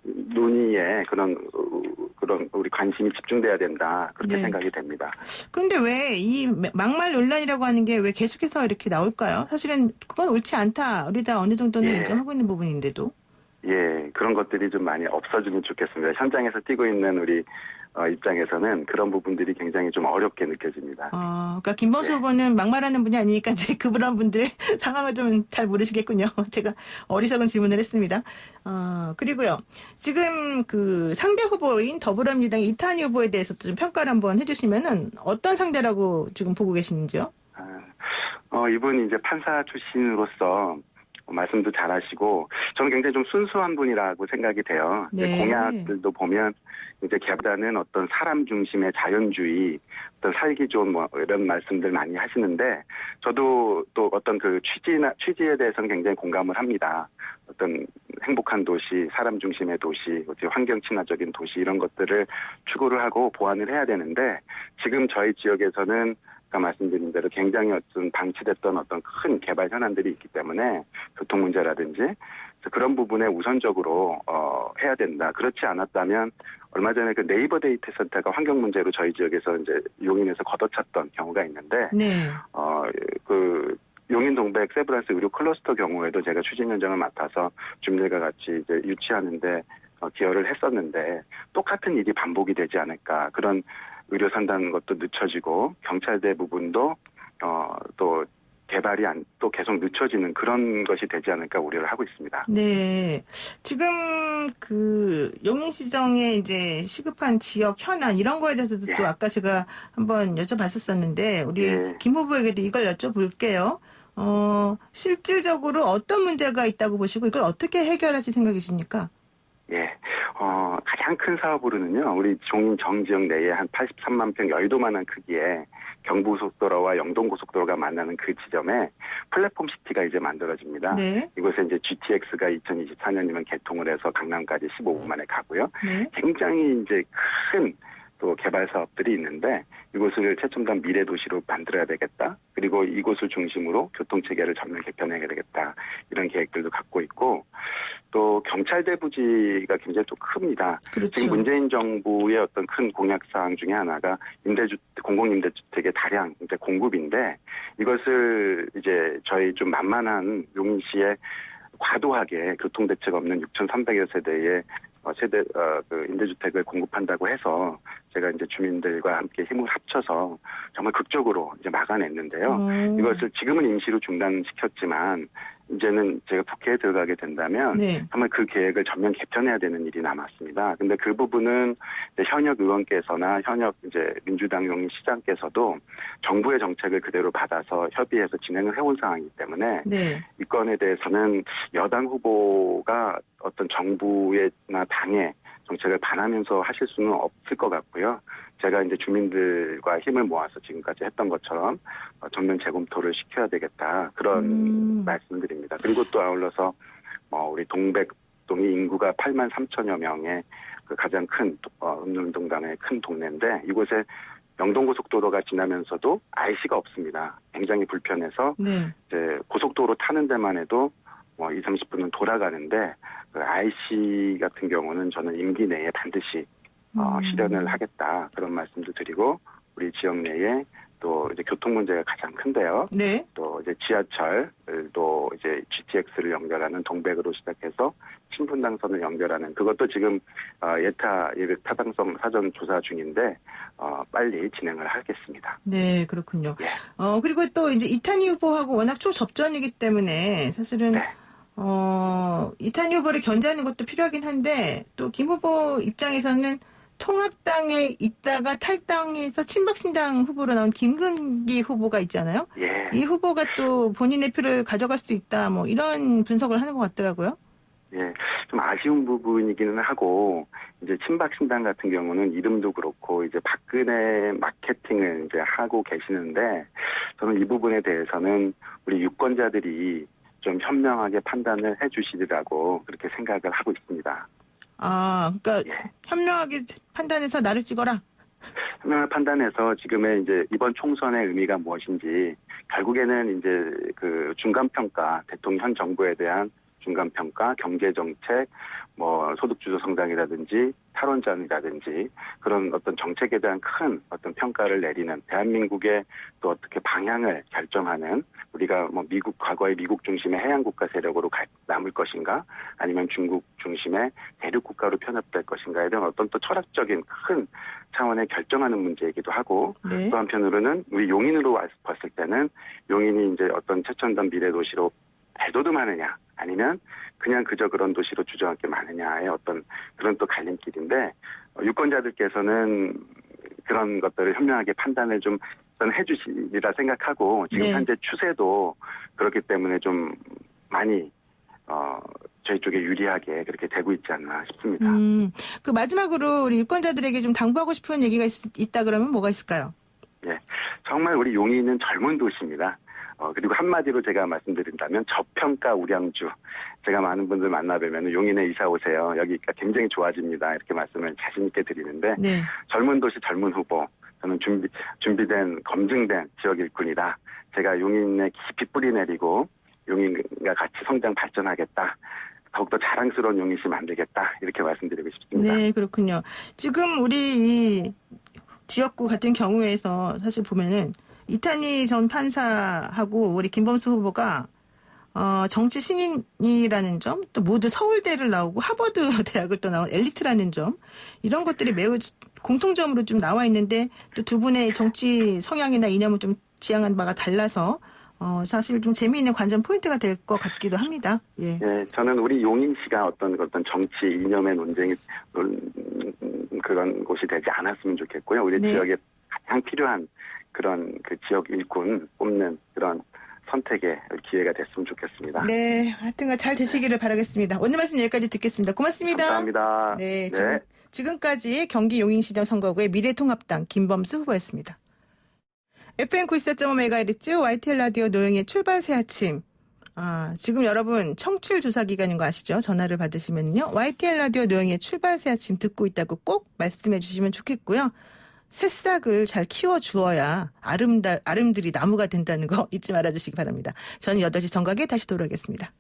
논의에 그런 우리 관심이 집중돼야 된다 그렇게 네. 생각이 됩니다. 그런데 왜 이 막말 논란이라고 하는 게 왜 계속해서 이렇게 나올까요? 사실은 그건 옳지 않다. 우리 다 어느 정도는 예. 인정하고 있는 부분인데도. 예, 그런 것들이 좀 많이 없어지면 좋겠습니다. 현장에서 뛰고 있는 우리 입장에서는 그런 부분들이 굉장히 좀 어렵게 느껴집니다. 그러니까 김범수 네. 후보는 막말하는 분이 아니니까 이제 그런 분들의 상황을 좀 잘 모르시겠군요. 제가 어리석은 질문을 했습니다. 그리고요. 지금 그 상대 후보인 더불어민주당 이탄희 후보에 대해서 좀 평가를 한번 해주시면은 어떤 상대라고 지금 보고 계시는지요? 이분이 이제 판사 출신으로서 말씀도 잘하시고 저는 굉장히 좀 순수한 분이라고 생각이 돼요. 네. 공약들도 보면 이제 걔보다는 어떤 사람 중심의 자연주의, 어떤 살기 좋은 뭐 이런 말씀들 많이 하시는데 저도 또 어떤 그 취지에 대해서는 굉장히 공감을 합니다. 어떤 행복한 도시, 사람 중심의 도시, 환경 친화적인 도시 이런 것들을 추구를 하고 보완을 해야 되는데 지금 저희 지역에서는 아까 말씀드린 대로 굉장히 어떤 방치됐던 어떤 큰 개발 현안들이 있기 때문에 교통 문제라든지 그런 부분에 우선적으로 해야 된다. 그렇지 않았다면 얼마 전에 그 네이버 데이터 센터가 환경 문제로 저희 지역에서 이제 용인에서 걷어찼던 경우가 있는데 네. 그 용인 동백 세브란스 의료 클러스터 경우에도 제가 추진 현장을 맡아서 주민들과 같이 이제 유치하는데 기여를 했었는데 똑같은 일이 반복이 되지 않을까 그런 의료 산다는 것도 늦춰지고 경찰대 부분도 또 개발이 또 계속 늦춰지는 그런 것이 되지 않을까 우려를 하고 있습니다. 네. 지금 그 용인시정에 이제 시급한 지역 현안 이런 거에 대해서도 예. 또 아까 제가 한번 여쭤봤었었는데 우리 예. 김 후보에게도 이걸 여쭤볼게요. 실질적으로 어떤 문제가 있다고 보시고 이걸 어떻게 해결하실 생각이십니까? 예. 가장 큰 사업으로는요, 우리 종인 정지역 내에 한 83만 평 여의도만한 크기의 경부고속도로와 영동고속도로가 만나는 그 지점에 플랫폼 시티가 이제 만들어집니다. 네. 이곳에 이제 GTX가 2024년이면 개통을 해서 강남까지 15분 만에 가고요. 네. 굉장히 이제 큰 또 개발 사업들이 있는데 이곳을 최첨단 미래 도시로 만들어야 되겠다. 그리고 이곳을 중심으로 교통 체계를 전면 개편해야 되겠다. 이런 계획들도 갖고 있고 또 경찰대 부지가 굉장히 또 큽니다. 그렇죠. 지금 문재인 정부의 어떤 큰 공약 사항 중에 하나가 공공임대주택의 다량 이제 공급인데 이것을 이제 저희 좀 만만한 용인시에 과도하게 교통대책 없는 6,300여 세대의 그 임대주택을 공급한다고 해서 제가 이제 주민들과 함께 힘을 합쳐서 정말 극적으로 이제 막아냈는데요. 이것을 지금은 임시로 중단시켰지만 이제는 제가 국회에 들어가게 된다면 네. 정말 그 계획을 전면 개편해야 되는 일이 남았습니다. 근데 그 부분은 이제 현역 의원께서나 현역 이제 민주당 용인시장께서도 정부의 정책을 그대로 받아서 협의해서 진행을 해온 상황이기 때문에 네. 이 건에 대해서는 여당 후보가 어떤 정부나 당의 정책을 반하면서 하실 수는 없을 것 같고요. 제가 이제 주민들과 힘을 모아서 지금까지 했던 것처럼 전면 재검토를 시켜야 되겠다. 그런 말씀드립니다. 그리고 또 아울러서 우리 동백동이 인구가 8만 3천여 명의 그 가장 큰 운동당의 큰 동네인데 이곳에 영동고속도로가 지나면서도 IC가 없습니다. 굉장히 불편해서 네. 이제 고속도로 타는 데만 해도 20, 30분은 돌아가는데 그 IC 같은 경우는 저는 임기 내에 반드시 실현을 하겠다 그런 말씀도 드리고 우리 지역 내에 또 이제 교통 문제가 가장 큰데요. 네. 또 이제 지하철도 이제 GTX를 연결하는 동백으로 시작해서 신분당선을 연결하는 그것도 지금 타당성 사전 조사 중인데 빨리 진행을 하겠습니다. 네, 그렇군요. 예. 그리고 또 이제 이탄희 후보하고 워낙 초접전이기 때문에 사실은 네. 이탄희 후보를 견제하는 것도 필요하긴 한데 또 김 후보 입장에서는 통합당에 있다가 탈당해서 친박신당 후보로 나온 김근기 후보가 있잖아요. 예. 이 후보가 또 본인의 표를 가져갈 수 있다. 뭐 이런 분석을 하는 것 같더라고요. 예, 좀 아쉬운 부분이기는 하고, 이제 친박신당 같은 경우는 이름도 그렇고, 이제 박근혜 마케팅을 이제 하고 계시는데, 저는 이 부분에 대해서는 우리 유권자들이 좀 현명하게 판단을 해 주시리라고 그렇게 생각을 하고 있습니다. 아, 그러니까 예. 현명하게 판단해서 나를 찍어라. 현명하게 판단해서 지금의 이제 이번 총선의 의미가 무엇인지, 결국에는 이제 그 중간평가, 대통령 현 정부에 대한 중간평가, 경제정책, 뭐 소득주도 성장이라든지 탈원전이라든지 그런 어떤 정책에 대한 큰 어떤 평가를 내리는 대한민국의 또 어떻게 방향을 결정하는 우리가 뭐 미국 과거의 미국 중심의 해양 국가 세력으로 남을 것인가 아니면 중국 중심의 대륙 국가로 편협될 것인가에 대한 어떤 또 철학적인 큰 차원의 결정하는 문제이기도 하고 네. 또 한편으로는 우리 용인으로 봤을 때는 용인이 이제 어떤 최첨단 미래 도시로 대도듬하느냐 아니면 그냥 그저 그런 도시로 주저앉게 마느냐의 어떤 그런 또 갈림길인데 유권자들께서는 그런 것들을 현명하게 판단을 좀 저는 해주시리라 생각하고 지금 네. 현재 추세도 그렇기 때문에 좀 많이 저희 쪽에 유리하게 그렇게 되고 있지 않나 싶습니다. 그 마지막으로 우리 유권자들에게 좀 당부하고 싶은 얘기가 있다 그러면 뭐가 있을까요? 예, 정말 우리 용인은 젊은 도시입니다. 그리고 한마디로 제가 말씀드린다면 저평가 우량주. 제가 많은 분들 만나뵈면 용인에 이사 오세요. 여기가 굉장히 좋아집니다. 이렇게 말씀을 자신 있게 드리는데 네. 젊은 도시 젊은 후보. 저는 준비된 검증된 지역 일꾼이다. 제가 용인에 깊이 뿌리 내리고 용인과 같이 성장 발전하겠다. 더욱더 자랑스러운 용인시 만들겠다. 이렇게 말씀드리고 싶습니다. 네, 그렇군요. 지금 우리 이 지역구 같은 경우에서 사실 보면은 이탄희 전 판사하고 우리 김범수 후보가 정치 신인이라는 점, 또 모두 서울대를 나오고 하버드 대학을 또 나온 엘리트라는 점, 이런 것들이 매우 공통점으로 좀 나와 있는데 또 두 분의 정치 성향이나 이념은 좀 지향한 바가 달라서 사실 좀 재미있는 관전 포인트가 될 것 같기도 합니다. 예. 예, 저는 우리 용인시가 어떤 정치 이념의 논쟁이 그런 곳이 되지 않았으면 좋겠고요. 우리 네. 지역에 가장 필요한 그런 그 지역 일꾼 뽑는 그런 선택의 기회가 됐으면 좋겠습니다. 네, 하여튼간 잘 되시기를 바라겠습니다. 오늘 말씀 여기까지 듣겠습니다. 고맙습니다. 감사합니다. 네, 네. 지금까지 경기 용인시장 선거구의 미래통합당 김범수 후보였습니다. FM 94.5MHz YTL 라디오 노영의 출발 새 아침. 지금 여러분 청취율 조사 기간인 거 아시죠? 전화를 받으시면요. YTL 라디오 노영의 출발 새 아침 듣고 있다고 꼭 말씀해 주시면 좋겠고요. 새싹을 잘 키워주어야 아름들이 나무가 된다는 거 잊지 말아주시기 바랍니다. 저는 8시 정각에 다시 돌아오겠습니다.